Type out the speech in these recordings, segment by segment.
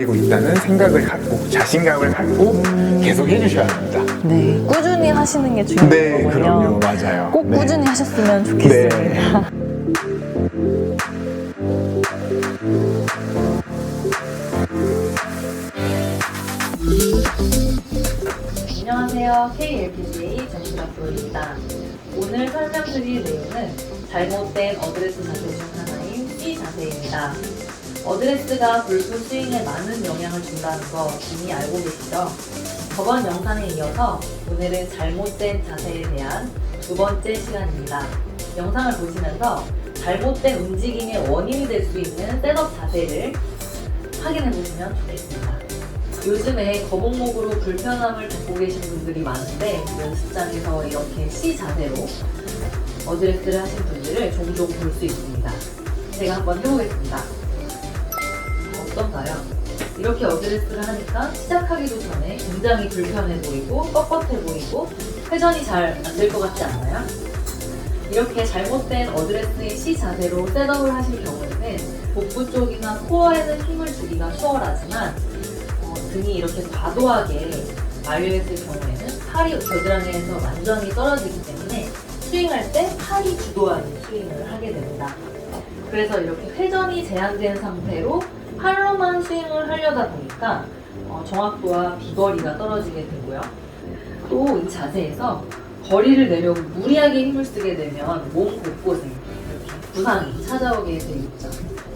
되고 있다는 생각을 갖고 자신감을 갖고 계속 해주셔야 합니다. 네, 꾸준히 하시는 게 중요한 네, 거군요. 그럼요. 맞아요. 꼭 네. 꾸준히 하셨으면 좋겠습니다. 안녕하세요. KLPGA 정신학부입니다. 오늘 설명드릴 내용은 잘못된 어드레스 자세 중 하나인 C 자세입니다. 어드레스가 골프 스윙에 많은 영향을 준다는 거 이미 알고 계시죠? 저번 영상에 이어서 오늘은 잘못된 자세에 대한 두 번째 시간입니다. 영상을 보시면서 잘못된 움직임의 원인이 될 수 있는 셋업 자세를 확인해 보시면 좋겠습니다. 요즘에 거북목으로 불편함을 겪고 계신 분들이 많은데 연습장에서 이렇게 C 자세로 어드레스를 하신 분들을 종종 볼 수 있습니다. 제가 한번 해보겠습니다. 어떤가요? 이렇게 어드레스를 하니까 시작하기도 전에 굉장히 불편해 보이고 뻣뻣해 보이고 회전이 잘 안 될 것 같지 않나요? 이렇게 잘못된 어드레스의 C 자세로 셋업을 하실 경우에는 복부 쪽이나 코어에는 힘을 주기가 수월하지만 등이 이렇게 과도하게 말려있을 경우에는 팔이 겨드랑이에서 완전히 떨어지기 때문에 스윙할 때 팔이 주도하는 스윙을 하게 됩니다. 그래서 이렇게 회전이 제한된 상태로 팔로만 스윙을 하려다 보니까 정확도와 비거리가 떨어지게 되고요. 또 이 자세에서 거리를 내려고 무리하게 힘을 쓰게 되면 몸 곳곳에 이렇게 부상이 찾아오게 되어 있죠.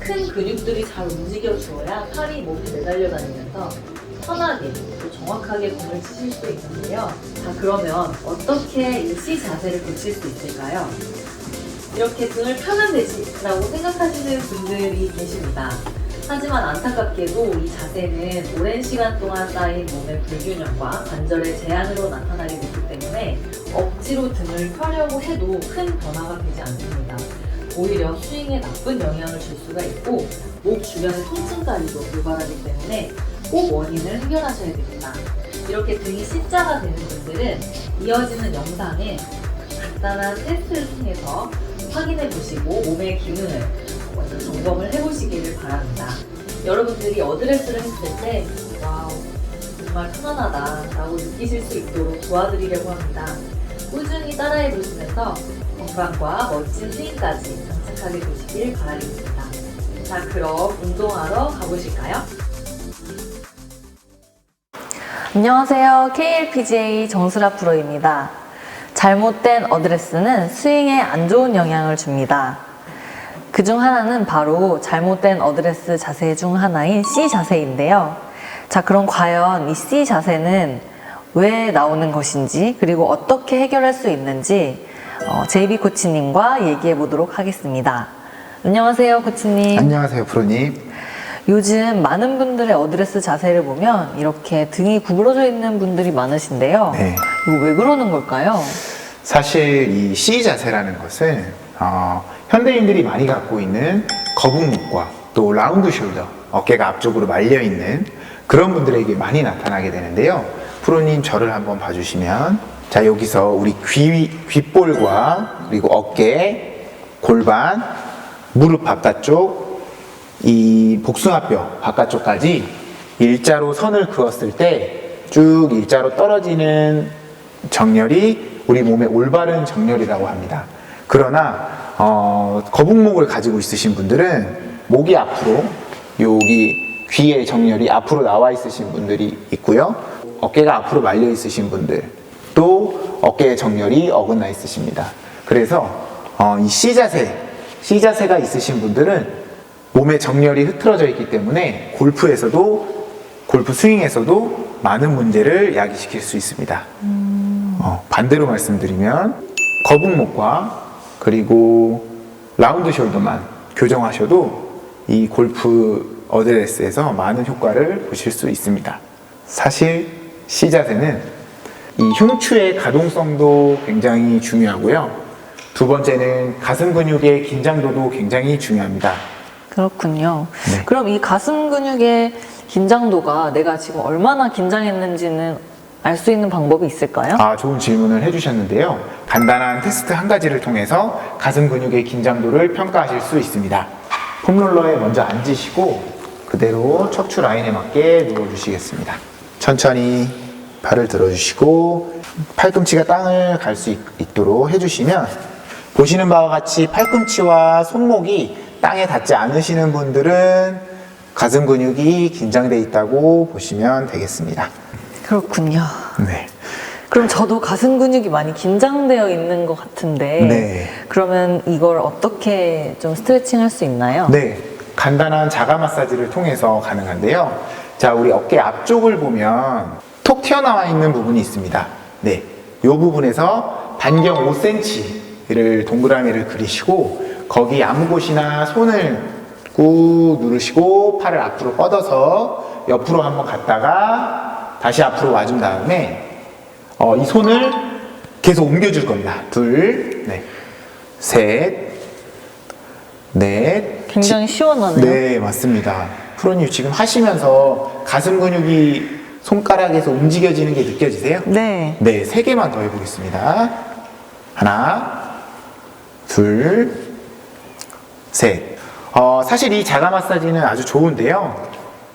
큰 근육들이 잘 움직여 주어야 팔이 몸에 매달려 다니면서 편하게 또 정확하게 공을 치실 수 있는데요. 자, 그러면 어떻게 이 C 자세를 고칠 수 있을까요? 이렇게 등을 펴면 되지 라고 생각하시는 분들이 계십니다. 하지만 안타깝게도 이 자세는 오랜 시간 동안 쌓인 몸의 불균형과 관절의 제한으로 나타나게 되기 때문에 억지로 등을 펴려고 해도 큰 변화가 되지 않습니다. 오히려 스윙에 나쁜 영향을 줄 수가 있고 목 주변의 통증까지도 유발하기 때문에 꼭 원인을 해결하셔야 됩니다. 이렇게 등이 C자가 되는 분들은 이어지는 영상에 간단한 테스트를 통해서 확인해 보시고 몸의 기능을 먼저 점검을 해보시기를 바랍니다. 여러분들이 어드레스를 했을 때 와우 정말 편안하다 라고 느끼실 수 있도록 도와드리려고 합니다. 꾸준히 따라해 보시면서 건강과 멋진 스윙까지 장착하게 되시길 바라겠습니다. 자, 그럼 운동하러 가보실까요? 안녕하세요. KLPGA 정수라 프로입니다. 잘못된 어드레스는 스윙에 안 좋은 영향을 줍니다. 그중 하나는 바로 잘못된 어드레스 자세 중 하나인 C 자세인데요. 자, 그럼 과연 이 C 자세는 왜 나오는 것인지 그리고 어떻게 해결할 수 있는지 JB 코치님과 얘기해 보도록 하겠습니다. 안녕하세요, 코치님. 안녕하세요, 프로님. 요즘 많은 분들의 어드레스 자세를 보면 이렇게 등이 구부러져 있는 분들이 많으신데요. 네. 이거 왜 그러는 걸까요? 사실 이 C 자세라는 것은 현대인들이 많이 갖고 있는 거북목과 또 라운드 숄더, 어깨가 앞쪽으로 말려 있는 그런 분들에게 많이 나타나게 되는데요. 프로님 저를 한번 봐주시면, 자, 여기서 우리 귓볼과 그리고 어깨, 골반, 무릎 바깥쪽, 이 복숭아뼈 바깥쪽까지 일자로 선을 그었을 때 쭉 일자로 떨어지는 정렬이 우리 몸의 올바른 정렬이라고 합니다. 그러나 거북목을 가지고 있으신 분들은 목이 앞으로, 여기 귀의 정렬이 앞으로 나와 있으신 분들이 있고요. 어깨가 앞으로 말려 있으신 분들, 또 어깨의 정렬이 어긋나 있으십니다. 그래서 이 C 자세가 있으신 분들은 몸의 정렬이 흐트러져 있기 때문에 골프 스윙에서도 많은 문제를 야기시킬 수 있습니다. 반대로 말씀드리면 거북목과 그리고 라운드 숄더만 교정하셔도 이 골프 어드레스에서 많은 효과를 보실 수 있습니다. 사실 C 자세는 이 흉추의 가동성도 굉장히 중요하고요. 두 번째는 가슴 근육의 긴장도도 굉장히 중요합니다. 그렇군요. 네. 그럼 이 가슴 근육의 긴장도가 내가 지금 얼마나 긴장했는지는 알 수 있는 방법이 있을까요? 좋은 질문을 해주셨는데요. 간단한 테스트 한 가지를 통해서 가슴 근육의 긴장도를 평가하실 수 있습니다. 폼롤러에 먼저 앉으시고 그대로 척추 라인에 맞게 누워주시겠습니다. 천천히 발을 들어주시고 팔꿈치가 땅을 갈 수 있도록 해주시면 보시는 바와 같이 팔꿈치와 손목이 땅에 닿지 않으시는 분들은 가슴 근육이 긴장되어 있다고 보시면 되겠습니다. 그렇군요. 네. 그럼 저도 가슴 근육이 많이 긴장되어 있는 것 같은데 네. 그러면 이걸 어떻게 좀 스트레칭 할 수 있나요? 네. 간단한 자가 마사지를 통해서 가능한데요. 자, 우리 어깨 앞쪽을 보면 톡 튀어나와 있는 부분이 있습니다. 네. 이 부분에서 반경 5cm를 동그라미를 그리시고 거기 아무 곳이나 손을 꾹 누르시고 팔을 앞으로 뻗어서 옆으로 한번 갔다가 다시 앞으로 와준 다음에 이 손을 계속 옮겨줄 겁니다. 둘, 네, 셋, 넷. 굉장히 시원하네요. 네, 맞습니다. 프로님 지금 하시면서 가슴 근육이 손가락에서 움직여지는 게 느껴지세요? 네. 네, 3개만 더 해보겠습니다. 하나, 둘, 셋. 사실 이 자가 마사지는 아주 좋은데요.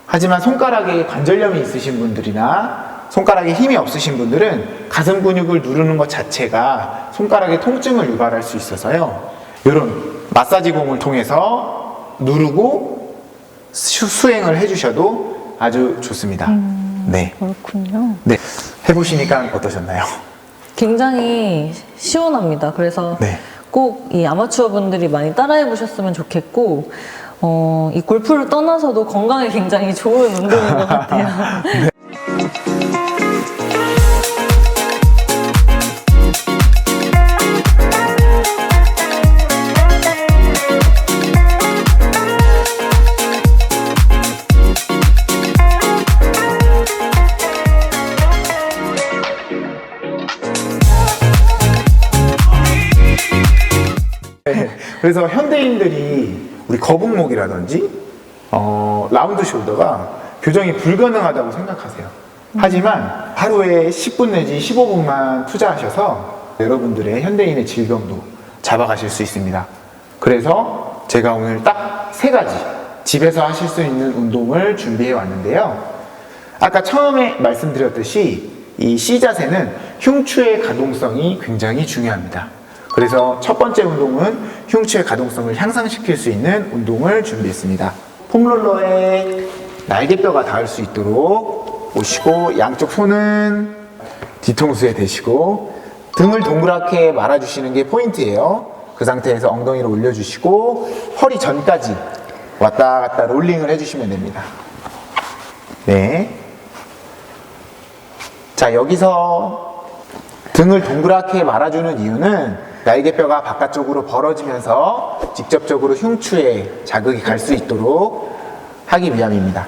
하지만 손가락에 관절염이 있으신 분들이나 손가락에 힘이 없으신 분들은 가슴 근육을 누르는 것 자체가 손가락에 통증을 유발할 수 있어서요. 이런 마사지 공을 통해서 누르고 수행을 해주셔도 아주 좋습니다. 네. 그렇군요. 네. 해보시니까 어떠셨나요? 굉장히 시원합니다. 그래서 네. 꼭 이 아마추어 분들이 많이 따라해 보셨으면 좋겠고, 이 골프를 떠나서도 건강에 굉장히 좋은 운동인 것 같아요. 네. 그래서 현대인들이 우리 거북목이라든지 라운드 숄더가 교정이 불가능하다고 생각하세요. 하지만 하루에 10분 내지 15분만 투자하셔서 여러분들의 현대인의 질병도 잡아가실 수 있습니다. 그래서 제가 오늘 딱 3가지 집에서 하실 수 있는 운동을 준비해 왔는데요. 아까 처음에 말씀드렸듯이 이 C 자세는 흉추의 가동성이 굉장히 중요합니다. 그래서 첫 번째 운동은 흉추의 가동성을 향상시킬 수 있는 운동을 준비했습니다. 폼롤러에 날개뼈가 닿을 수 있도록 오시고 양쪽 손은 뒤통수에 대시고 등을 동그랗게 말아주시는 게 포인트예요. 그 상태에서 엉덩이를 올려주시고 허리 전까지 왔다 갔다 롤링을 해주시면 됩니다. 네. 자, 여기서 등을 동그랗게 말아주는 이유는 날개뼈가 바깥쪽으로 벌어지면서 직접적으로 흉추에 자극이 갈 수 있도록 하기 위함입니다.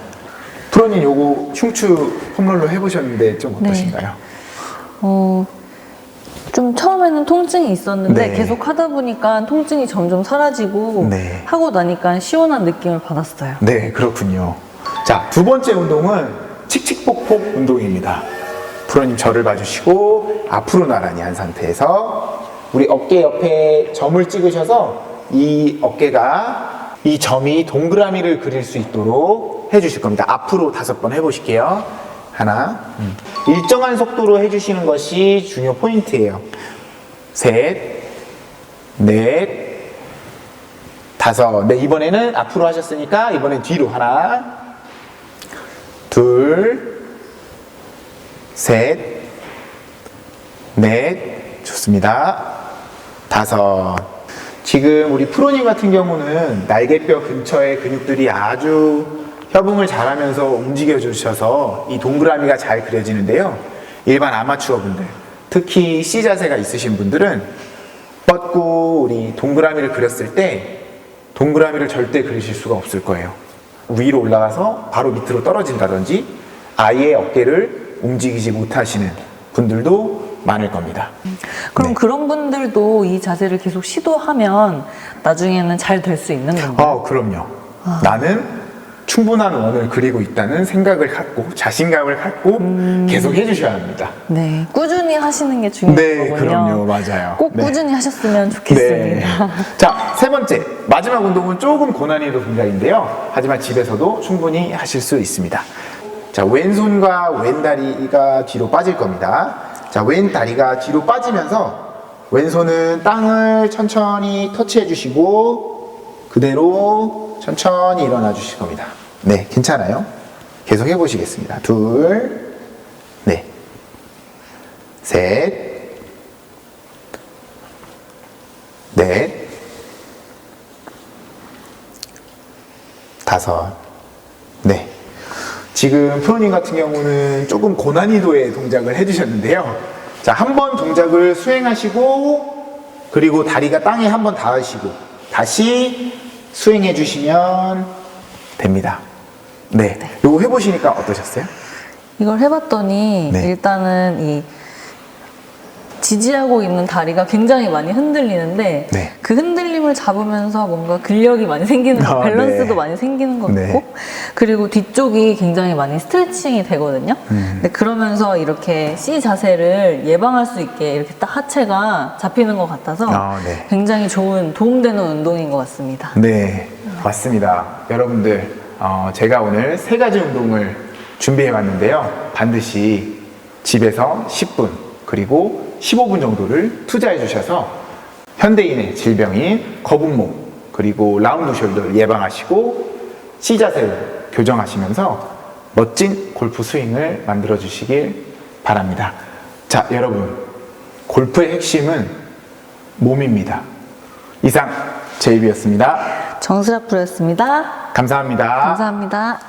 프로님 요거 흉추 폼롤러 해보셨는데 좀 어떠신가요? 좀 처음에는 통증이 있었는데 네. 계속 하다 보니까 통증이 점점 사라지고 네. 하고 나니까 시원한 느낌을 받았어요. 네, 그렇군요. 자, 두 번째 운동은 칙칙폭폭 운동입니다. 프로님 저를 봐주시고 앞으로 나란히 한 상태에서 우리 어깨 옆에 점을 찍으셔서 이 어깨가 이 점이 동그라미를 그릴 수 있도록 해주실 겁니다. 앞으로 5번 해보실게요. 하나, 일정한 속도로 해주시는 것이 중요 포인트예요. 셋, 넷, 5. 네, 이번에는 앞으로 하셨으니까 이번엔 뒤로 하나, 둘, 셋, 넷, 좋습니다. 5. 지금 우리 프로님 같은 경우는 날개뼈 근처의 근육들이 아주 협응을 잘하면서 움직여 주셔서 이 동그라미가 잘 그려지는데요. 일반 아마추어 분들, 특히 C 자세가 있으신 분들은 뻗고 우리 동그라미를 그렸을 때 동그라미를 절대 그리실 수가 없을 거예요. 위로 올라가서 바로 밑으로 떨어진다든지 아예 어깨를 움직이지 못하시는 분들도 많을 겁니다. 그럼 네. 그런 분들도 이 자세를 계속 시도하면 나중에는 잘 될 수 있는 건가요? 그럼요. 나는 충분한 원을 그리고 있다는 생각을 갖고 자신감을 갖고 계속 해주셔야 합니다. 네, 꾸준히 하시는 게 중요한 네, 거군요. 그럼요. 맞아요. 꼭 네. 꾸준히 하셨으면 좋겠습니다. 네. 자, 세 번째. 마지막 운동은 조금 고난이도 동작인데요. 하지만 집에서도 충분히 하실 수 있습니다. 자, 왼손과 왼다리가 뒤로 빠질 겁니다. 자, 왼다리가 뒤로 빠지면서 왼손은 땅을 천천히 터치해 주시고 그대로 천천히 일어나 주실 겁니다. 네, 괜찮아요. 계속 해보시겠습니다. 둘, 네, 셋, 넷, 다섯, 네. 지금 프로님 같은 경우는 조금 고난이도의 동작을 해주셨는데요. 자, 한 번 동작을 수행하시고 그리고 다리가 땅에 한 번 닿으시고 다시 수행해 주시면 됩니다. 네. 요거 해보시니까 어떠셨어요? 이걸 해봤더니 네. 일단은 이 지지하고 있는 다리가 굉장히 많이 흔들리는데 네. 그 흔들림을 잡으면서 뭔가 근력이 많이 생기는 거, 아, 밸런스도 네. 많이 생기는 것 네. 같고 그리고 뒤쪽이 굉장히 많이 스트레칭이 되거든요. 근데 그러면서 이렇게 C 자세를 예방할 수 있게 이렇게 딱 하체가 잡히는 것 같아서 아, 네. 굉장히 좋은 도움되는 운동인 것 같습니다. 네, 맞습니다. 여러분들, 제가 오늘 세 가지 운동을 준비해 왔는데요. 반드시 집에서 10분, 그리고 15분 정도를 투자해 주셔서 현대인의 질병인 거북목, 그리고 라운드 숄더를 예방하시고 C 자세를 교정하시면서 멋진 골프 스윙을 만들어 주시길 바랍니다. 자, 여러분, 골프의 핵심은 몸입니다. 이상 제이비였습니다. 정수라 프로였습니다. 감사합니다. 감사합니다.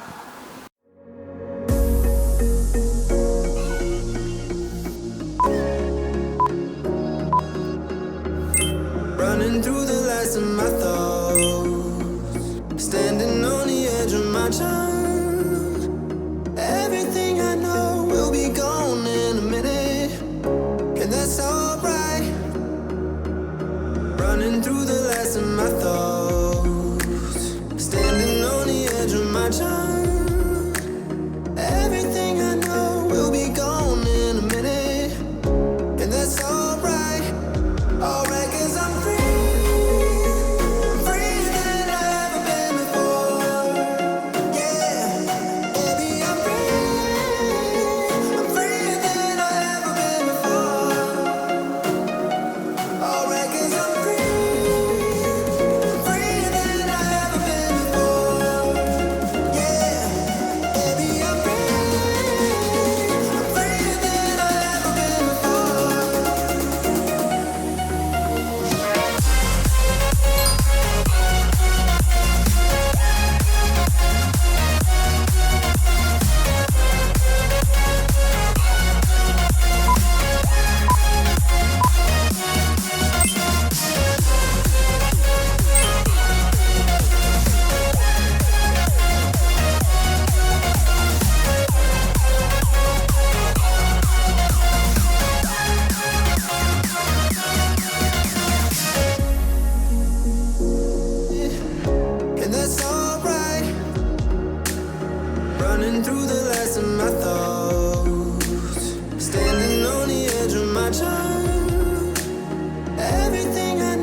Running through the last of my thoughts, standing on the edge of my time. Everything I know will be gone in a minute, and that's alright. Running through the last of my thoughts, standing on the edge of my time. Everything I know will be gone in a minute, and that's alright. Alright, 'cause I'm freer than I've ever been before. Yeah, baby, I'm freer than I've ever been before. Alright, 'cause I'm freer than I've ever been before. Yeah, baby, I'm freer than I've ever been before. And that's alright. Running through the last of my thoughts, standing on the edge of my time. Everything I